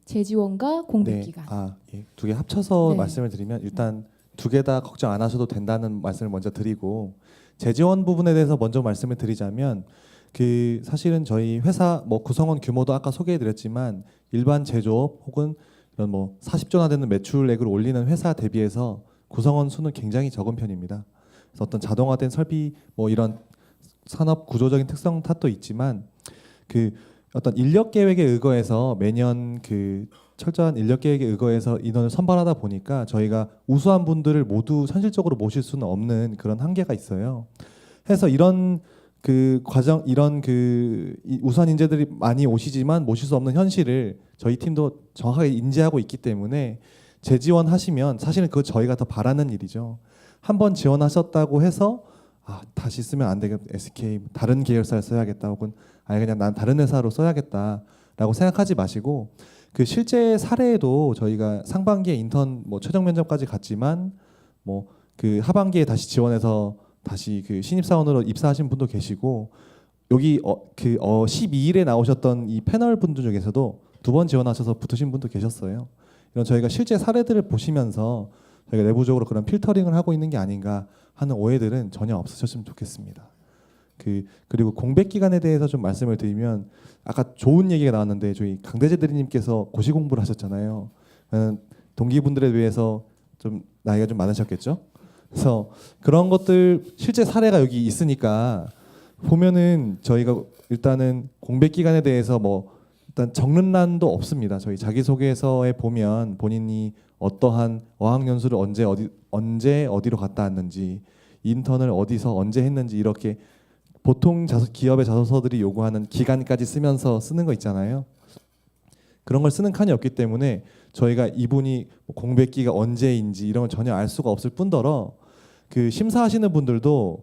S1: 재지원과 공백 기간.
S9: 예. 두 개 합쳐서
S1: 네.
S9: 말씀을 드리면 일단 두 개 다 걱정 안 하셔도 된다는 말씀을 먼저 드리고 재지원 부분에 대해서 먼저 말씀을 드리자면 그 사실은 저희 회사 뭐 구성원 규모도 아까 소개해드렸지만 일반 제조업 혹은 이런 뭐 40조나 되는 매출액을 올리는 회사 대비해서 구성원 수는 굉장히 적은 편입니다. 그래서 어떤 자동화된 설비 뭐 이런 산업 구조적인 특성 탓도 있지만 그 어떤 인력 계획에 의거해서 매년 그 철저한 인력 계획에 의거해서 인원을 선발하다 보니까 저희가 우수한 분들을 모두 현실적으로 모실 수는 없는 그런 한계가 있어요. 해서 이런 그 과정, 이런 이 우수한 인재들이 많이 오시지만 모실 수 없는 현실을 저희 팀도 정확하게 인지하고 있기 때문에 재지원하시면 사실은 그거 저희가 더 바라는 일이죠. 한번 지원하셨다고 해서 다시 쓰면 안 되겠다, SK 다른 계열사를 써야겠다, 혹은 아예 그냥 난 다른 회사로 써야겠다라고 생각하지 마시고, 그 실제 사례에도 저희가 상반기에 인턴 최종 면접까지 갔지만 그 하반기에 다시 지원해서 다시 그 신입사원으로 입사하신 분도 계시고, 여기 12일에 나오셨던 이 패널 분들 중에서도 2번 지원하셔서 붙으신 분도 계셨어요. 이런 저희가 실제 사례들을 보시면서 저희가 내부적으로 그런 필터링을 하고 있는 게 아닌가 하는 오해들은 전혀 없으셨으면 좋겠습니다. 그리고 공백 기간에 대해서 좀 말씀을 드리면, 아까 좋은 얘기가 나왔는데 저희 강대재 대리님께서 고시 공부를 하셨잖아요. 동기분들에 비해서 좀 나이가 좀 많으셨겠죠. 그래서 그런 것들 실제 사례가 여기 있으니까 보면은 저희가 일단은 공백 기간에 대해서 일단 적는란도 없습니다. 저희 자기소개서에 보면 본인이 어떠한 어학연수를 언제 어디로 갔다 왔는지, 인턴을 어디서 언제 했는지, 이렇게 보통 기업의 자소서들이 요구하는 기간까지 쓰면서 쓰는 거 있잖아요. 그런 걸 쓰는 칸이 없기 때문에 저희가 이분이 공백기가 언제인지 이런 걸 전혀 알 수가 없을 뿐더러, 그 심사하시는 분들도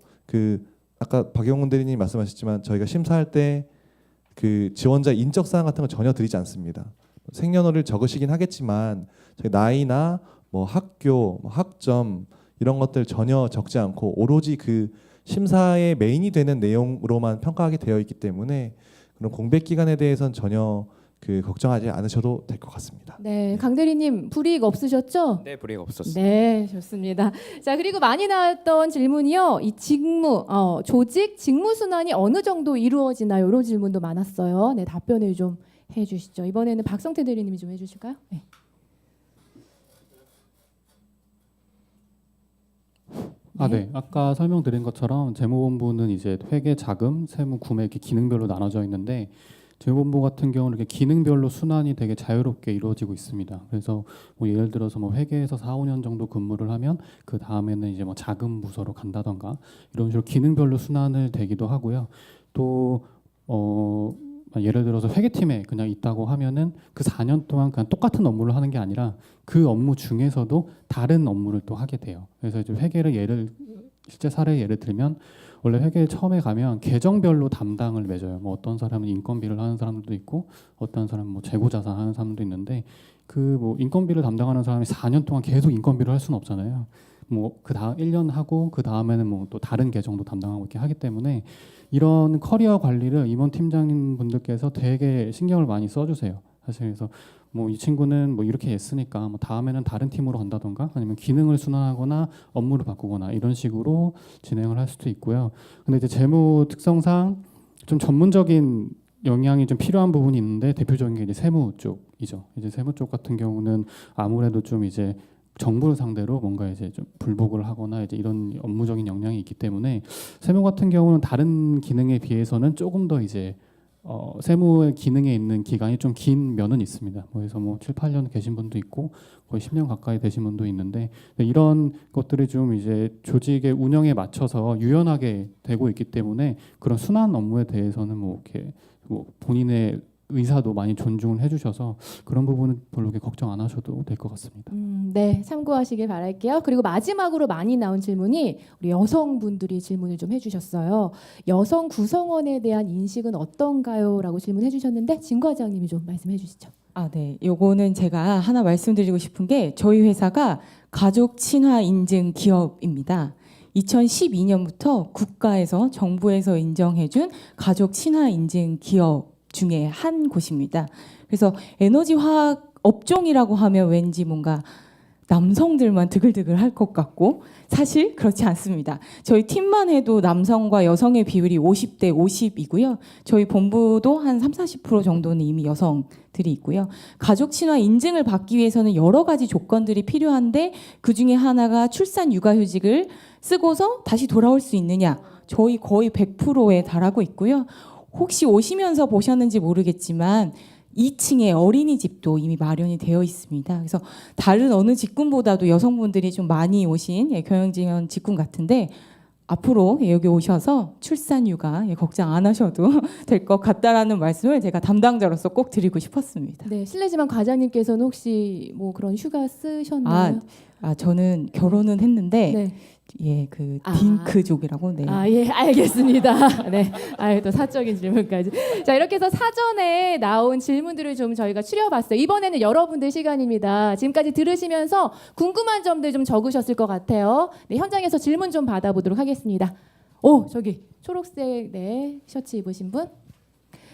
S9: 아까 박영훈 대리님이 말씀하셨지만 저희가 심사할 때 그 지원자 인적 사항 같은 거 전혀 드리지 않습니다. 생년월일 적으시긴 하겠지만 저희 나이나 학교, 학점 이런 것들 전혀 적지 않고 오로지 그 심사의 메인이 되는 내용으로만 평가하게 되어 있기 때문에 그런 공백 기간에 대해서는 전혀 걱정하지 않으셔도 될 것 같습니다.
S1: 네, 강 대리님 불이익 없으셨죠?
S6: 네, 불이익 없었어요.
S1: 네, 좋습니다. 자, 그리고 많이 나왔던 질문이요. 이 조직 직무 순환이 어느 정도 이루어지나요? 이런 질문도 많았어요. 네, 답변을 좀 해주시죠. 이번에는 박성태 대리님이 좀 해주실까요? 네.
S3: 네. 아까 설명드린 것처럼 재무본부는 이제 회계, 자금, 세무, 구매 이렇게 기능별로 나눠져 있는데, 재무본부 같은 경우는 이렇게 기능별로 순환이 되게 자유롭게 이루어지고 있습니다. 그래서 예를 들어서 회계에서 4, 5년 정도 근무를 하면 그 다음에는 이제 자금 부서로 간다던가 이런 식으로 기능별로 순환을 되기도 하고요. 또 예를 들어서 회계팀에 그냥 있다고 하면은 그 4년 동안 그냥 똑같은 업무를 하는 게 아니라 그 업무 중에서도 다른 업무를 또 하게 돼요. 그래서 이제 회계를 실제 사례 예를 들면, 원래 회계 처음에 가면 계정별로 담당을 맺어요. 어떤 사람은 인건비를 하는 사람도 있고, 어떤 사람은 재고자산 하는 사람도 있는데, 인건비를 담당하는 사람이 4년 동안 계속 인건비를 할 수는 없잖아요. 그 다음 1년 하고 그 다음에는 또 다른 계정도 담당하고 이렇게 하기 때문에 이런 커리어 관리를 임원 팀장님 분들께서 되게 신경을 많이 써주세요. 사실 그래서 이 친구는 이렇게 했으니까 다음에는 다른 팀으로 간다던가 아니면 기능을 순환하거나 업무를 바꾸거나 이런 식으로 진행을 할 수도 있고요. 근데 이제 재무 특성상 좀 전문적인 영향이 좀 필요한 부분이 있는데, 대표적인 게 이제 세무 쪽이죠. 이제 세무 쪽 같은 경우는 아무래도 좀 이제 정부를 상대로 뭔가 이제 좀 불복을 하거나 이제 이런 업무적인 역량이 있기 때문에 세무 같은 경우는 다른 기능에 비해서는 조금 더 이제 세무의 기능에 있는 기간이 좀 긴 면은 있습니다. 그래서 7, 8년 계신 분도 있고 거의 10년 가까이 되신 분도 있는데, 이런 것들이 좀 이제 조직의 운영에 맞춰서 유연하게 되고 있기 때문에 그런 순환 업무에 대해서는 이렇게 본인의 의사도 많이 존중을 해주셔서 그런 부분은 별로 그렇게 걱정 안 하셔도 될 것 같습니다.
S1: 네, 참고하시길 바랄게요. 그리고 마지막으로 많이 나온 질문이 우리 여성분들이 질문을 좀 해주셨어요. 여성 구성원에 대한 인식은 어떤가요? 라고 질문해 주셨는데, 진 과장님이 좀 말씀해 주시죠.
S7: 네. 요거는 제가 하나 말씀드리고 싶은 게, 저희 회사가 가족 친화 인증 기업입니다. 2012년부터 국가에서, 정부에서 인정해준 가족 친화 인증 기업 중에 한 곳입니다. 그래서 에너지 화학 업종이라고 하면 왠지 뭔가 남성들만 드글드글 할 것 같고, 사실 그렇지 않습니다. 저희 팀만 해도 남성과 여성의 비율이 50대 50이고요. 저희 본부도 한 30-40% 정도는 이미 여성들이 있고요. 가족 친화 인증을 받기 위해서는 여러 가지 조건들이 필요한데, 그 중에 하나가 출산 육아휴직을 쓰고서 다시 돌아올 수 있느냐. 저희 거의 100%에 달하고 있고요. 혹시 오시면서 보셨는지 모르겠지만 2층에 어린이집도 이미 마련이 되어 있습니다. 그래서 다른 어느 직군보다도 여성분들이 좀 많이 오신 경영지원 직군 같은데 앞으로 여기 오셔서 출산 육아 걱정 안 하셔도 될 것 같다라는 말씀을 제가 담당자로서 꼭 드리고 싶었습니다.
S1: 네, 실례지만 과장님께서는 혹시 뭐 그런 휴가 쓰셨나요?
S7: 저는 결혼은 했는데
S1: 네.
S7: 예, 그 딩크족이라고. 네.
S1: 예, 알겠습니다. 네, 또 사적인 질문까지. 자, 이렇게 해서 사전에 나온 질문들을 좀 저희가 추려봤어요. 이번에는 여러분들 시간입니다. 지금까지 들으시면서 궁금한 점들 좀 적으셨을 것 같아요. 네, 현장에서 질문 좀 받아보도록 하겠습니다. 저기 초록색 셔츠 입으신 분.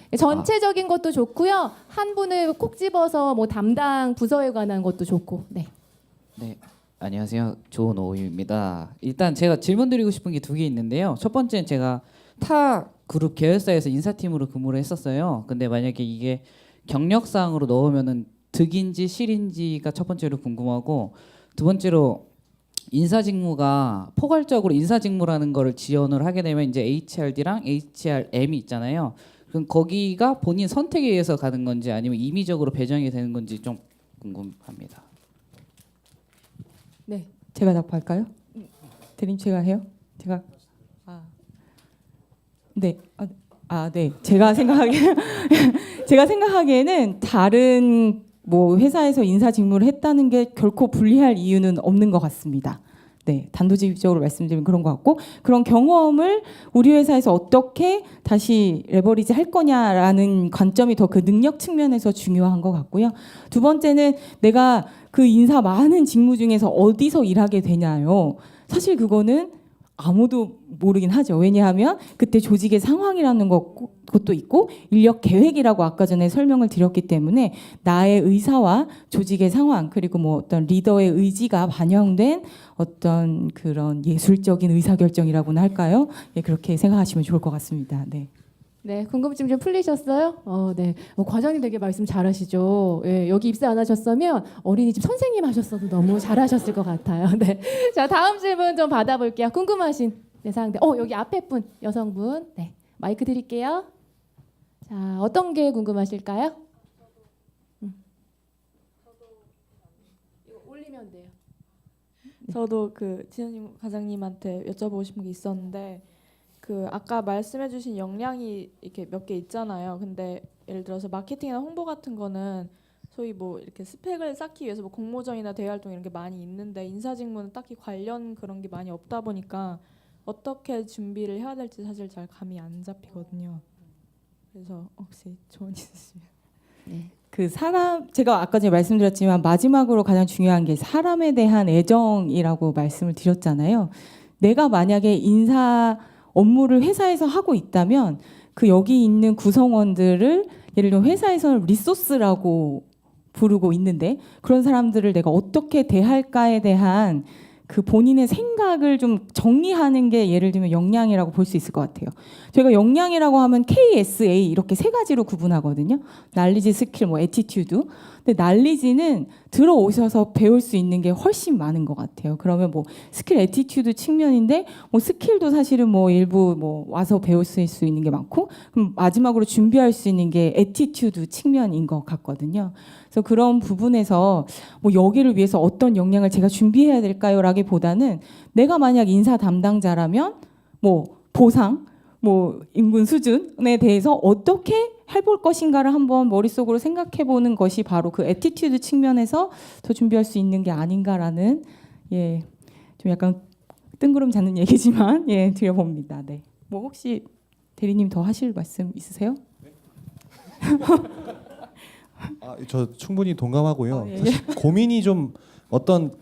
S1: 네, 전체적인 것도 좋고요. 한 분을 콕 집어서 뭐 담당 부서에 관한 것도 좋고. 네.
S10: 네, 안녕하세요. 조노우입니다. 일단 제가 질문 드리고 싶은 게 두 개 있는데요. 첫 번째는 제가 타 그룹 계열사에서 인사팀으로 근무를 했었어요. 근데 만약에 이게 경력사항으로 넣으면은 득인지 실인지가 첫 번째로 궁금하고, 두 번째로 인사 직무가 포괄적으로 인사 직무라는 거를 지원을 하게 되면 이제 HRD랑 HRM이 있잖아요. 그럼 거기가 본인 선택에 의해서 가는 건지 아니면 임의적으로 배정이 되는 건지 좀 궁금합니다.
S7: 네, 제가 답할까요? 대리님 제가 해요? 제가 네, 네, 제가 생각하기에는 다른 뭐 회사에서 인사 직무를 했다는 게 결코 불리할 이유는 없는 것 같습니다. 네, 단도직입적으로 말씀드리면 그런 것 같고, 그런 경험을 우리 회사에서 어떻게 다시 레버리지 할 거냐라는 관점이 더 그 능력 측면에서 중요한 것 같고요. 두 번째는 내가 그 인사 많은 직무 중에서 어디서 일하게 되냐요. 사실 그거는 아무도 모르긴 하죠. 왜냐하면 그때 조직의 상황이라는 것도 있고 인력 계획이라고 아까 전에 설명을 드렸기 때문에 나의 의사와 조직의 상황, 그리고 뭐 어떤 리더의 의지가 반영된 어떤 그런 예술적인 의사결정이라고나 할까요? 예, 그렇게 생각하시면 좋을 것 같습니다. 네.
S1: 네, 궁금증 좀 풀리셨어요? 네. 과장님 되게 말씀 잘하시죠. 예, 여기 입사 안 하셨으면 어린이집 선생님 하셨어도 너무 잘하셨을 것 같아요. 네. 자, 다음 질문 좀 받아볼게요. 궁금하신 사항들. 여기 앞에 분, 여성분. 네, 마이크 드릴게요. 자, 어떤 게 궁금하실까요? 이거 올리면 돼요.
S11: 저도 그 진현님 과장님한테 여쭤보고 싶은 게 있었는데, 그 아까 말씀해주신 역량이 이렇게 몇 개 있잖아요. 근데 예를 들어서 마케팅이나 홍보 같은 거는 소위 뭐 이렇게 스펙을 쌓기 위해서 뭐 공모전이나 대외 활동 이런 게 많이 있는데 인사 직무는 딱히 관련 그런 게 많이 없다 보니까 어떻게 준비를 해야 될지 사실 잘 감이 안 잡히거든요. 그래서 혹시 조언 있으시면.
S7: 네. 그 사람, 제가 아까 전에 말씀드렸지만 마지막으로 가장 중요한 게 사람에 대한 애정이라고 말씀을 드렸잖아요. 내가 만약에 인사 업무를 회사에서 하고 있다면 그 여기 있는 구성원들을 예를 들어 회사에서는 리소스라고 부르고 있는데 그런 사람들을 내가 어떻게 대할까에 대한 그 본인의 생각을 좀 정리하는 게 예를 들면 역량이라고 볼 수 있을 것 같아요. 저희가 역량이라고 하면 KSA 이렇게 세 가지로 구분하거든요. 날리지, 스킬, 뭐 애티튜드. 근데 날리지는 들어오셔서 배울 수 있는 게 훨씬 많은 것 같아요. 그러면 뭐 스킬, 애티튜드 측면인데 뭐 스킬도 사실은 뭐 일부 뭐 와서 배울 수 있는 게 많고, 그럼 마지막으로 준비할 수 있는 게 애티튜드 측면인 것 같거든요. 그래서 그런 부분에서 뭐 여기를 위해서 어떤 역량을 제가 준비해야 될까요?라기보다는 내가 만약 인사 담당자라면 뭐 보상, 뭐 인분 수준에 대해서 어떻게 해볼 것인가를 한번 머릿속으로 생각해 보는 것이 바로 그 애티튜드 측면에서 더 준비할 수 있는 게 아닌가라는, 예, 좀 약간 뜬구름 잡는 얘기지만 예, 드려봅니다. 네. 뭐 혹시 대리님 더 하실 말씀 있으세요?
S9: 저 충분히 동감하고요.
S7: 예.
S9: 사실 고민이 좀 어떤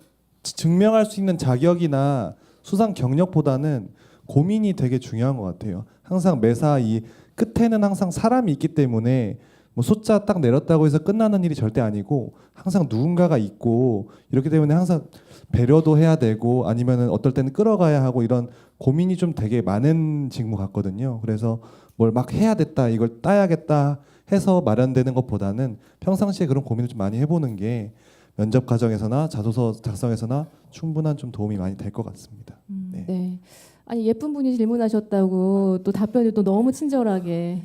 S9: 증명할 수 있는 자격이나 수상 경력보다는 고민이 되게 중요한 것 같아요. 항상 매사 이 끝에는 항상 사람이 있기 때문에 뭐 숫자 딱 내렸다고 해서 끝나는 일이 절대 아니고 항상 누군가가 있고, 이렇기 때문에 항상 배려도 해야 되고 아니면은 어떨 때는 끌어가야 하고, 이런 고민이 좀 되게 많은 직무 같거든요. 그래서 뭘 막 해야 됐다, 이걸 따야겠다 해서 마련되는 것보다는 평상시에 그런 고민을 좀 많이 해보는 게 면접 과정에서나 자소서 작성에서나 충분한 좀 도움이 많이 될 것 같습니다. 네.
S1: 네. 아니 예쁜 분이 질문하셨다고 또 답변을 또 너무 친절하게.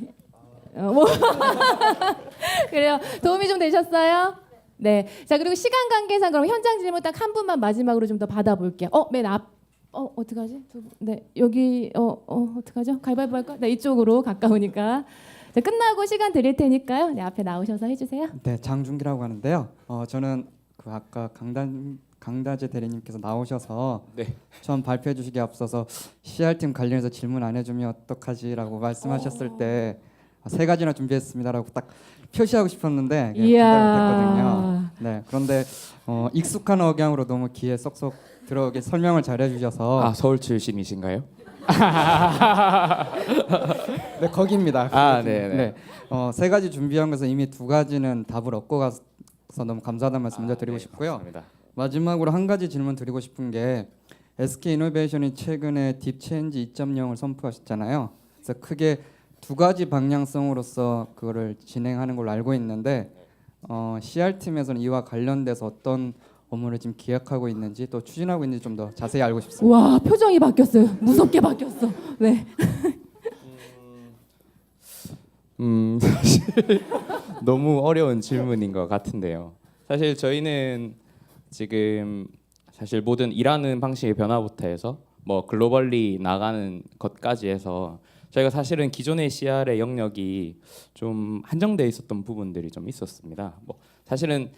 S1: 뭐 그래요. 도움이 좀 되셨어요? 네. 자, 그리고 시간 관계상 그럼 현장 질문 딱 한 분만 마지막으로 좀 더 받아볼게요. 맨 앞. 어떡하지? 네, 여기 어떡하죠? 가위바위보 할까? 네, 이쪽으로 가까우니까. 자, 끝나고 시간 드릴 테니까요. 네, 앞에 나오셔서 해주세요.
S12: 네, 장준기라고 하는데요. 저는 그 아까 강다재 대리님께서 나오셔서 처음 발표해 주시기 앞서서 CR팀 관련해서 질문 안 해주면 어떡하지라고 말씀하셨을 때 세 가지나 준비했습니다라고 딱 표시하고 싶었는데 전달 못했거든요. 네, 그런데 익숙한 억양으로 너무 귀에 쏙쏙 들어오게 설명을 잘 해주셔서
S6: 서울 출신이신가요?
S12: 네, 거기입니다.
S6: 네네.
S12: 세 가지 준비한 것은 이미 두 가지는 답을 얻고 가서 너무 감사하다는 말씀 먼저 드리고 싶고요.
S6: 감사합니다.
S12: 마지막으로 한 가지 질문 드리고 싶은 게 SK이노베이션이 최근에 딥체인지 2.0을 선포하셨잖아요. 그래서 크게 두 가지 방향성으로서 그거를 진행하는 걸로 알고 있는데 CR팀에서는 이와 관련돼서 어떤 업무를 지금 기획하고 있는지 또 추진하고 있는지 좀 더 자세히 알고 싶습니다.
S1: 와, 표정이 바뀌었어요. 무섭게 바뀌었어. 네.
S6: 사실 너무 어려운 질문인 것 같은데요. 사실 저희는 지금 사실 모든 일하는 방식의 변화부터 해서 뭐 글로벌리 나가는 것까지 해서 저희가 사실은 기존의 CR의 영역이 좀 한정돼 있었던 부분들이 좀 있었습니다. 뭐 사실은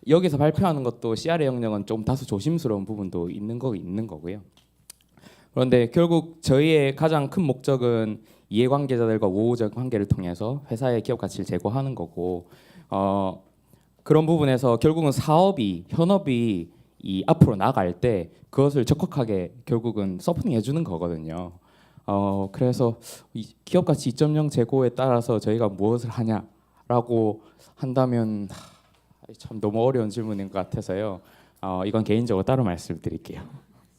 S6: 여기서 발표하는 것도 CR의 영역은 좀 다소 조심스러운 부분도 있는 거고요. 그런데 결국 저희의 가장 큰 목적은 이해관계자들과 우호적 관계를 통해서 회사의 기업 가치를 제고하는 거고 그런 부분에서 결국은 현업이 이 앞으로 나갈 때 그것을 적극하게 결국은 서포팅해 주는 거거든요. 그래서 이 기업 가치 2.0 제고에 따라서 저희가 무엇을 하냐라고 한다면 참 너무 어려운 질문인 것 같아서요. 이건 개인적으로 따로 말씀드릴게요.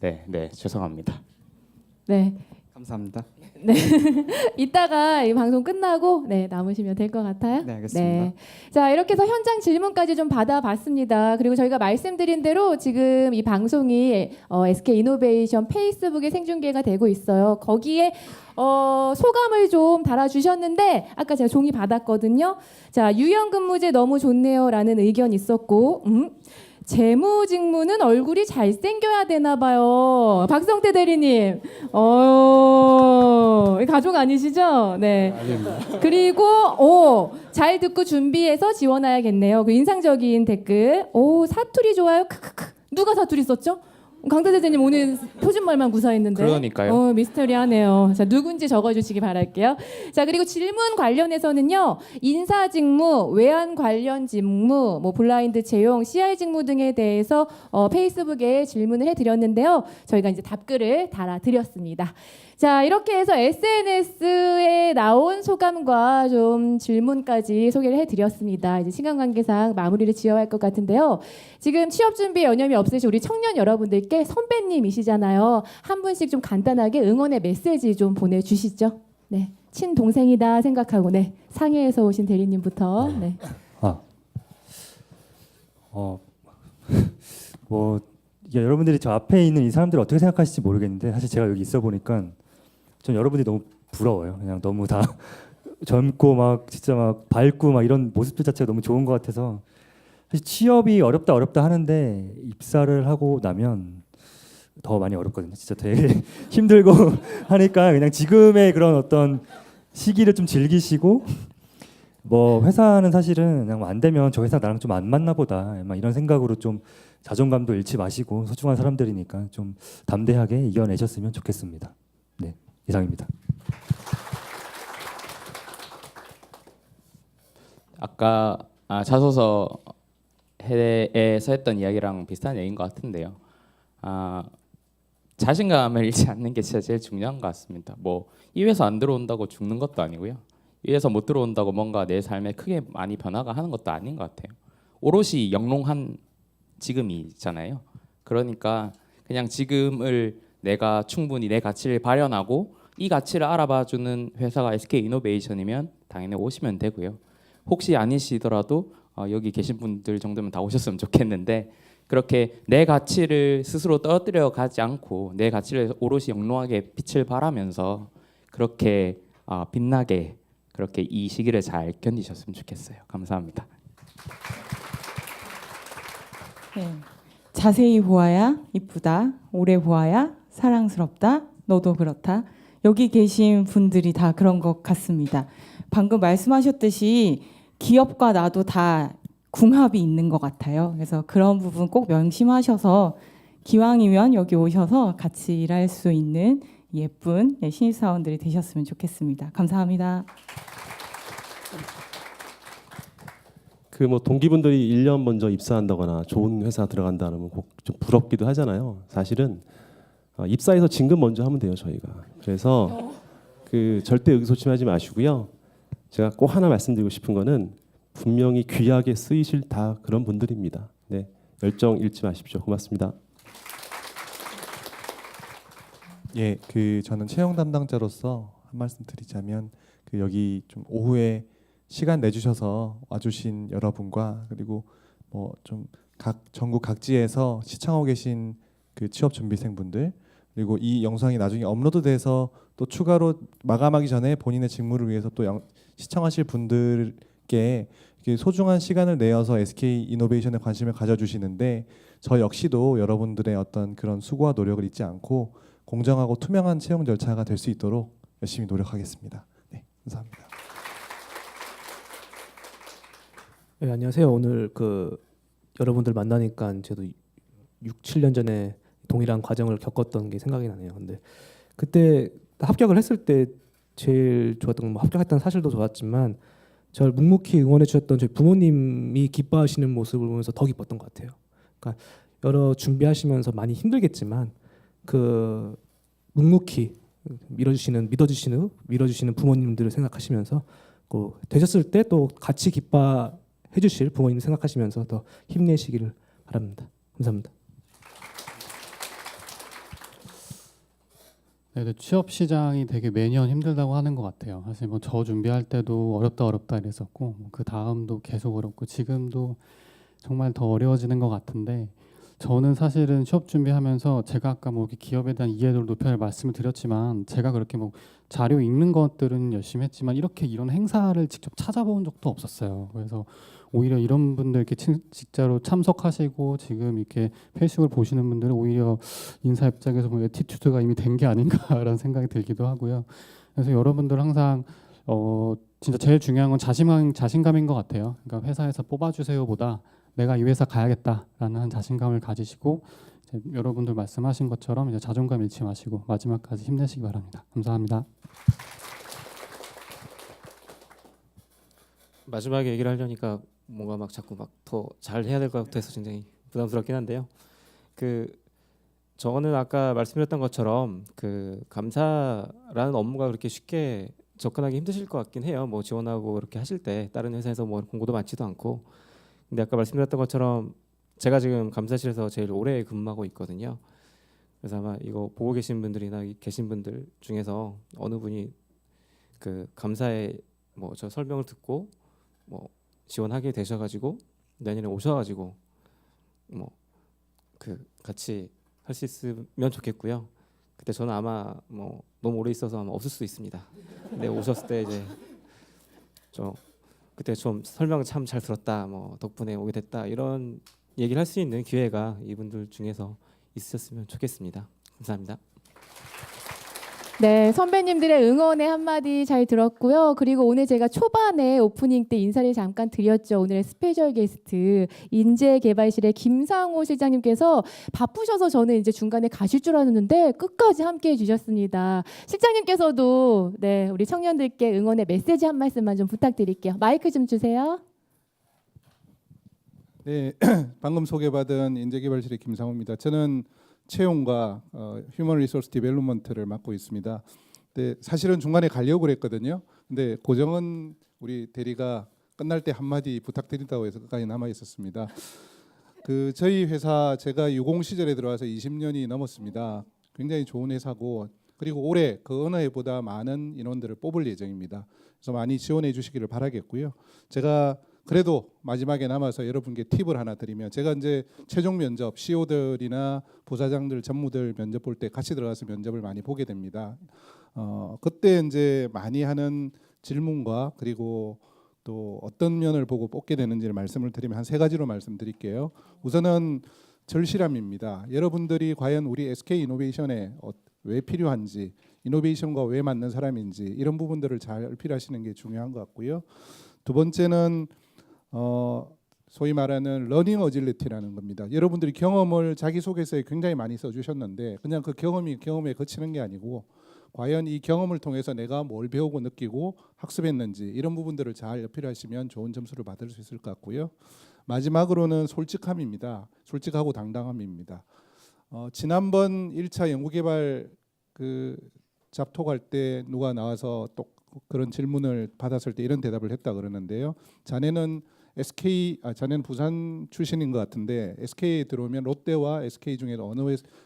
S6: 네, 죄송합니다.
S1: 네.
S12: 감사합니다.
S1: 네. 이따가 이 방송 끝나고 남으시면 될 것 같아요.
S12: 네, 알겠습니다.
S1: 자, 이렇게 해서 현장 질문까지 좀 받아봤습니다. 그리고 저희가 말씀드린 대로 지금 이 방송이 SK 이노베이션 페이스북에 생중계가 되고 있어요. 거기에 소감을 좀 달아주셨는데 아까 제가 종이 받았거든요. 자, 유연근무제 너무 좋네요라는 의견 있었고 재무직무는 얼굴이 잘생겨야 되나 봐요. 박성태 대리님. 가족 아니시죠? 네. 그리고 잘 듣고 준비해서 지원해야겠네요. 그 인상적인 댓글. 사투리 좋아요. 크크크. 누가 사투리 썼죠? 강대 대표님 오늘 표준말만 구사했는데.
S6: 그러니까요.
S1: 미스터리하네요. 자, 누군지 적어주시기 바랄게요. 자, 그리고 질문 관련해서는요. 인사 직무, 외환 관련 직무, 뭐 블라인드 채용, CR 직무 등에 대해서 페이스북에 질문을 해드렸는데요. 저희가 이제 답글을 달아드렸습니다. 자, 이렇게 해서 SNS에 나온 소감과 좀 질문까지 소개를 해드렸습니다. 이제 시간 관계상 마무리를 지어야 할 것 같은데요. 지금 취업 준비에 여념이 없으신 우리 청년 여러분들께 선배님이시잖아요. 한 분씩 좀 간단하게 응원의 메시지 좀 보내주시죠. 네, 친동생이다 생각하고 상해에서 오신 대리님부터. 네.
S4: 뭐 여러분들이 저 앞에 있는 이 사람들 어떻게 생각하실지 모르겠는데 사실 제가 여기 있어 보니까 전 여러분들이 너무 부러워요. 그냥 너무 다 젊고 막 진짜 막 밝고 막 이런 모습들 자체가 너무 좋은 것 같아서 사실 취업이 어렵다 하는데 입사를 하고 나면 더 많이 어렵거든요. 진짜 되게 힘들고 하니까 그냥 지금의 그런 어떤 시기를 좀 즐기시고 뭐 회사는 사실은 그냥 안 되면 저 회사 나랑 좀 안 맞나 보다 막 이런 생각으로 좀 자존감도 잃지 마시고 소중한 사람들이니까 좀 담대하게 이겨내셨으면 좋겠습니다. 네, 이상입니다.
S6: 아까 자소서에서 했던 이야기랑 비슷한 얘기인 것 같은데요. 자신감을 잃지 않는 게 진짜 제일 중요한 것 같습니다. 뭐 이 회사 안 들어온다고 죽는 것도 아니고요. 이 회사 못 들어온다고 뭔가 내 삶에 크게 많이 변화가 하는 것도 아닌 것 같아요. 오롯이 영롱한 지금이잖아요. 그러니까 그냥 지금을 내가 충분히 내 가치를 발현하고 이 가치를 알아봐주는 회사가 SK 이노베이션이면 당연히 오시면 되고요. 혹시 아니시더라도 여기 계신 분들 정도면 다 오셨으면 좋겠는데 그렇게 내 가치를 스스로 떨어뜨려 가지 않고 내 가치를 오롯이 영롱하게 빛을 발하면서 그렇게 빛나게 그렇게 이 시기를 잘 견디셨으면 좋겠어요. 감사합니다.
S7: 네. 자세히 보아야 이쁘다. 오래 보아야 사랑스럽다. 너도 그렇다. 여기 계신 분들이 다 그런 것 같습니다. 방금 말씀하셨듯이 기업과 나도 다 궁합이 있는 것 같아요. 그래서 그런 부분 꼭 명심하셔서 기왕이면 여기 오셔서 같이 일할 수 있는 예쁜 신입사원들이 되셨으면 좋겠습니다. 감사합니다.
S8: 그 뭐 동기분들이 1년 먼저 입사한다거나 좋은 회사 들어간다는 꼭 좀 부럽기도 하잖아요. 사실은 입사해서 진급 먼저 하면 돼요, 저희가. 그래서 그 절대 의기소침하지 마시고요. 제가 꼭 하나 말씀드리고 싶은 거는 분명히 귀하게 쓰이실 다 그런 분들입니다. 네, 열정 잃지 마십시오. 고맙습니다.
S9: 예, 그 저는 채용 담당자로서 한 말씀 드리자면 그 여기 좀 오후에 시간 내주셔서 와주신 여러분과 그리고 뭐 좀 각 전국 각지에서 시청하고 계신 그 취업 준비생분들 그리고 이 영상이 나중에 업로드돼서 또 추가로 마감하기 전에 본인의 직무를 위해서 또 시청하실 분들께 이렇게 소중한 시간을 내어서 SK 이노베이션에 관심을 가져주시는데 저 역시도 여러분들의 어떤 그런 수고와 노력을 잊지 않고 공정하고 투명한 채용 절차가 될 수 있도록 열심히 노력하겠습니다. 네, 감사합니다.
S5: 네, 안녕하세요. 오늘 그 여러분들 만나니까 저도 6, 7년 전에 동일한 과정을 겪었던 게 생각이 나네요. 근데 그때 합격을 했을 때 제일 좋았던 건 뭐 합격했다는 사실도 좋았지만 저를 묵묵히 응원해 주셨던 저희 부모님이 기뻐하시는 모습을 보면서 더 기뻤던 것 같아요. 그러니까 여러 준비하시면서 많이 힘들겠지만 그 묵묵히 밀어주시는 부모님들을 생각하시면서 그 되셨을 때 또 같이 기뻐해 주실 부모님 생각하시면서 더 힘내시기를 바랍니다. 감사합니다.
S3: 네, 취업 시장이 되게 매년 힘들다고 하는 것 같아요. 사실 뭐 저 준비할 때도 어렵다 이랬었고 그 다음도 계속 어렵고 지금도 정말 더 어려워지는 것 같은데 저는 사실은 취업 준비하면서 제가 아까 뭐 기업에 대한 이해도를 높여 말씀을 드렸지만 제가 그렇게 뭐 자료 읽는 것들은 열심히 했지만 이렇게 이런 행사를 직접 찾아본 적도 없었어요. 그래서 오히려 이런 분들 이렇게 진짜로 참석하시고 지금 이렇게 페이스북을 보시는 분들은 오히려 인사 입장에서 뭐 애티튜드가 이미 된 게 아닌가라는 생각이 들기도 하고요. 그래서 여러분들 항상 진짜 제일 중요한 건 자신감인 것 같아요. 그러니까 회사에서 뽑아주세요보다 내가 이 회사 가야겠다라는 자신감을 가지시고 이제 여러분들 말씀하신 것처럼 이제 자존감 잃지 마시고 마지막까지 힘내시기 바랍니다. 감사합니다.
S2: 마지막에 얘기를 하려니까 뭔가 막 자꾸 막 더 잘 해야 될 것 같아서 굉장히 부담스럽긴 한데요. 그 저는 아까 말씀드렸던 것처럼 그 감사라는 업무가 그렇게 쉽게 접근하기 힘드실 것 같긴 해요. 뭐 지원하고 이렇게 하실 때 다른 회사에서 뭐 공고도 많지도 않고. 근데 아까 말씀드렸던 것처럼 제가 지금 감사실에서 제일 오래 근무하고 있거든요. 그래서 아마 이거 보고 계신 분들이나 계신 분들 중에서 어느 분이 그 감사에 뭐 저 설명을 듣고 뭐 지원하게 되셔가지고 내년에 오셔가지고 뭐 그 같이 할 수 있으면 좋겠고요. 그때 저는 아마 뭐 너무 오래 있어서 아마 없을 수도 있습니다. 근데 오셨을 때 이제 좀 그때 좀 설명 참 잘 들었다, 뭐 덕분에 오게 됐다 이런 얘기를 할 수 있는 기회가 이분들 중에서 있으셨으면 좋겠습니다. 감사합니다.
S1: 네, 선배님들의 응원의 한마디 잘 들었고요. 그리고 오늘 제가 초반에 오프닝 때 인사를 잠깐 드렸죠. 오늘의 스페셜 게스트 인재개발실의 김상호 실장님께서 바쁘셔서 저는 이제 중간에 가실 줄 알았는데 끝까지 함께해 주셨습니다. 실장님께서도 네, 우리 청년들께 응원의 메시지 한 말씀만 좀 부탁드릴게요. 마이크 좀 주세요.
S13: 네, 방금 소개받은 인재개발실의 김상호입니다. 저는 채용과 휴먼 리소스 디벨롭먼트를 맡고 있습니다. 근데 사실은 중간에 가려고 그랬거든요. 근데 고정은 우리 대리가 끝날 때 한마디 부탁드린다고 해서 끝까지 남아 있었습니다. 그 저희 회사 제가 유공 시절에 들어와서 20년이 넘었습니다. 굉장히 좋은 회사고 그리고 올해 그 어느 해보다 많은 인원들을 뽑을 예정입니다. 그래서 많이 지원해 주시기를 바라겠고요. 제가 그래도 마지막에 남아서 여러분께 팁을 하나 드리면 제가 이제 최종 면접 CEO들이나 부사장들 전무들 면접 볼 때 같이 들어가서 면접을 많이 보게 됩니다. 그때 이제 많이 하는 질문과 그리고 또 어떤 면을 보고 뽑게 되는지를 말씀을 드리면 한 세 가지로 말씀드릴게요. 우선은 절실함입니다. 여러분들이 과연 우리 SK 이노베이션에 왜 필요한지, 이노베이션과 왜 맞는 사람인지 이런 부분들을 잘 어필하시는 게 중요한 것 같고요. 두 번째는 소위 말하는 러닝 어질리티라는 겁니다. 여러분들이 경험을 자기소개서에 굉장히 많이 써주셨는데 그냥 그 경험에 그치는 게 아니고 과연 이 경험을 통해서 내가 뭘 배우고 느끼고 학습했는지 이런 부분들을 잘 어필하시면 좋은 점수를 받을 수 있을 것 같고요. 마지막으로는 솔직함입니다. 솔직하고 당당함입니다. 지난번 1차 연구개발 그 잡톡할 때 누가 나와서 또 그런 질문을 받았을 때 이런 대답을 했다 그러는데요. 자네는 부산 출신인 것 같은데 SK에 들어오면 롯데와 SK 중에서 어느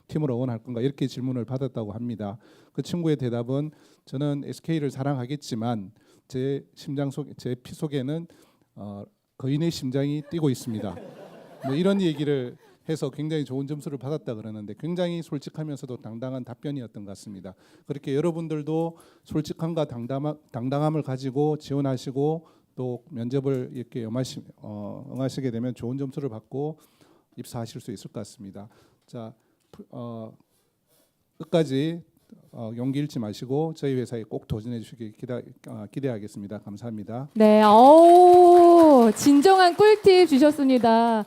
S13: 팀을 응원할 건가 이렇게 질문을 받았다고 합니다. 그 친구의 대답은 저는 SK를 사랑하겠지만 제 피 속에는 거인의 심장이 뛰고 있습니다. 뭐 이런 얘기를 해서 굉장히 좋은 점수를 받았다 그러는데 굉장히 솔직하면서도 당당한 답변이었던 것 같습니다. 그렇게 여러분들도 솔직함과 당당함을 가지고 지원하시고 또 면접을 이렇게 응하시게 되면 좋은 점수를 받고 입사하실 수 있을 것 같습니다. 자, 끝까지 용기 잃지 마시고 저희 회사에 꼭 도전해 주시길 기대하겠습니다. 감사합니다.
S1: 네, 진정한 꿀팁 주셨습니다.